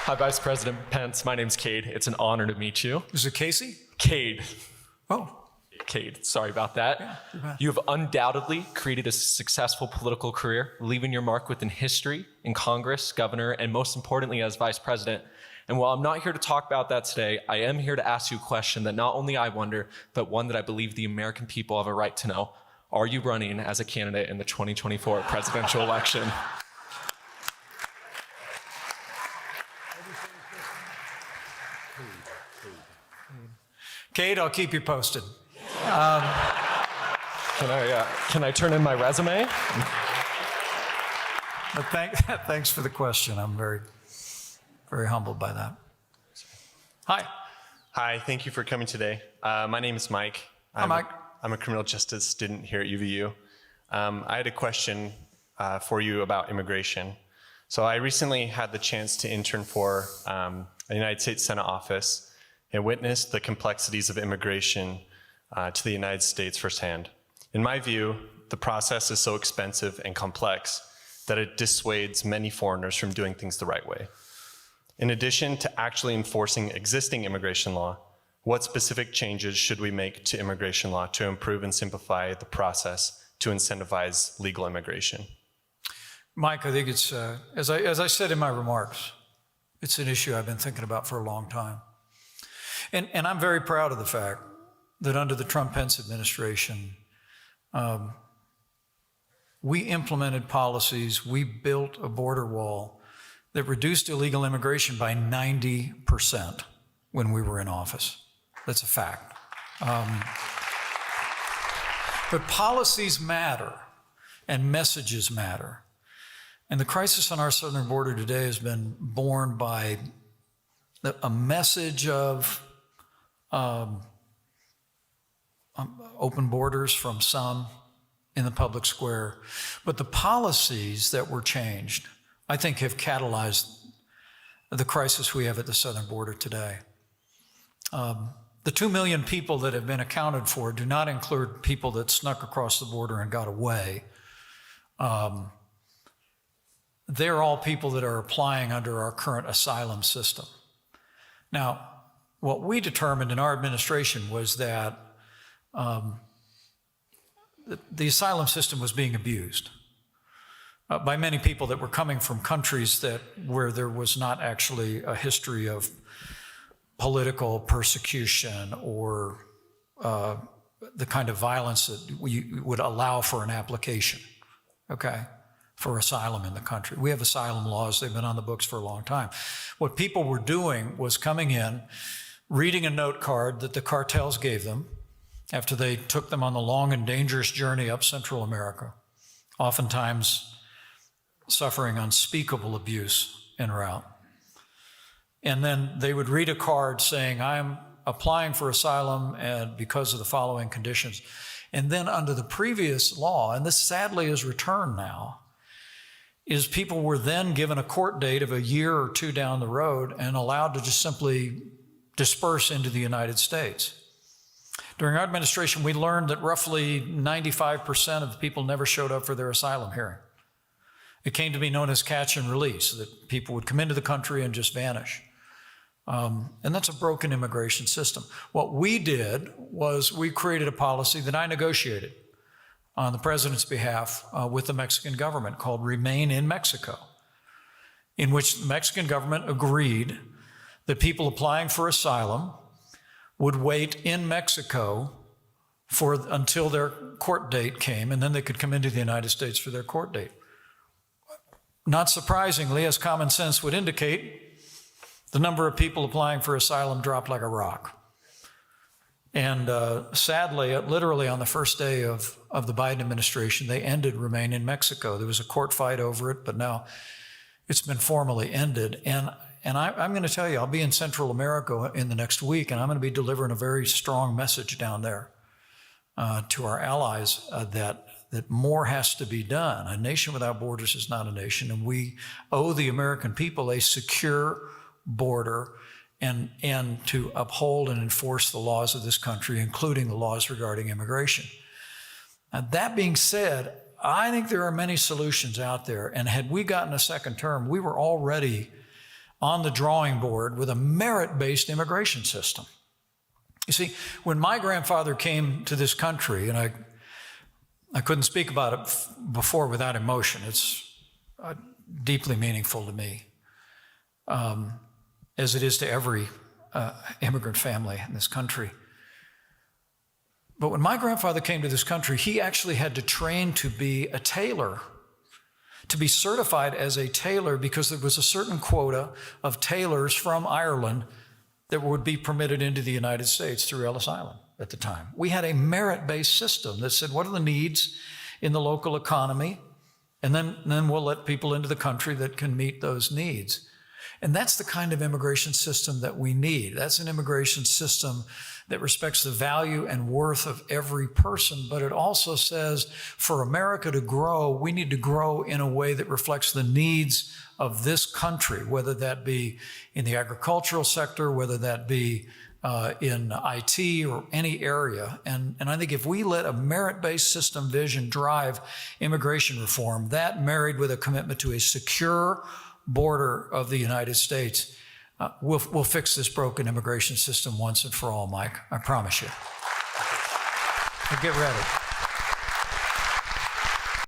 Hi, Vice President Pence. My name's Cade. It's an honor to meet you. Is it Casey? Cade. Oh. Cade, sorry about that. Yeah, you have undoubtedly created a successful political career, leaving your mark within history, in Congress, governor, and most importantly as Vice President. And while I'm not here to talk about that today, I am here to ask you a question that not only I wonder, but one that I believe the American people have a right to know. Are you running as a candidate in the 2024 presidential election? Cade, I'll keep you posted. Can I turn in my resume? But thanks for the question. I'm very, very humbled by that. Hi. Hi, thank you for coming today. My name is Mike. Hi, Mike. I'm a criminal justice student here at UVU. I had a question for you about immigration. So I recently had the chance to intern for a United States Senate office and witnessed the complexities of immigration to the United States firsthand. In my view, the process is so expensive and complex that it dissuades many foreigners from doing things the right way. In addition to actually enforcing existing immigration law, what specific changes should we make to immigration law to improve and simplify the process to incentivize legal immigration? Mike, I think it's, as I said in my remarks, it's an issue I've been thinking about for a long time. And I'm very proud of the fact that under the Trump-Pence administration, we implemented policies, we built a border wall that reduced illegal immigration by 90% when we were in office. That's a fact. But policies matter and messages matter. And the crisis on our southern border today has been born by a message of open borders from some in the public square. But the policies that were changed, I think, have catalyzed the crisis we have at the southern border today. The 2 million people that have been accounted for do not include people that snuck across the border and got away. They're all people that are applying under our current asylum system. Now, what we determined in our administration was that the asylum system was being abused by many people that were coming from countries where there was not actually a history of political persecution or the kind of violence that we would allow for an application, okay, for asylum in the country. We have asylum laws. They've been on the books for a long time. What people were doing was coming in, reading a note card that the cartels gave them after they took them on the long and dangerous journey up Central America, oftentimes suffering unspeakable abuse en route. And then they would read a card saying, I'm applying for asylum and because of the following conditions. And then under the previous law, and this sadly is returned now, is people were then given a court date of a year or two down the road and allowed to just simply disperse into the United States. During our administration, we learned that roughly 95% of the people never showed up for their asylum hearing. It came to be known as catch and release, that people would come into the country and just vanish. And that's a broken immigration system. What we did was we created a policy that I negotiated on the president's behalf with the Mexican government called Remain in Mexico, in which the Mexican government agreed that people applying for asylum would wait in Mexico until their court date came, and then they could come into the United States for their court date. Not surprisingly, as common sense would indicate, the number of people applying for asylum dropped like a rock. And sadly, literally on the first day of the Biden administration, they ended Remain in Mexico. There was a court fight over it, but now it's been formally ended. And I'm going to tell you, I'll be in Central America in the next week, and I'm going to be delivering a very strong message down there to our allies that more has to be done. A nation without borders is not a nation, and we owe the American people a secure border and to uphold and enforce the laws of this country, including the laws regarding immigration. Now, that being said, I think there are many solutions out there, and had we gotten a second term, we were already on the drawing board with a merit-based immigration system. You see, when my grandfather came to this country, and I couldn't speak about it before without emotion. It's deeply meaningful to me, as it is to every immigrant family in this country. But when my grandfather came to this country, he actually had to train to be a tailor, to be certified as a tailor, because there was a certain quota of tailors from Ireland that would be permitted into the United States through Ellis Island at the time. We had a merit-based system that said, what are the needs in the local economy? And then we'll let people into the country that can meet those needs. And that's the kind of immigration system that we need. That's an immigration system that respects the value and worth of every person, but it also says for America to grow, we need to grow in a way that reflects the needs of this country, whether that be in the agricultural sector, whether that be in IT or any area. And I think if we let a merit-based system vision drive immigration reform, that married with a commitment to a secure border of the United States, we'll fix this broken immigration system once and for all, Mike. I promise you. Get ready.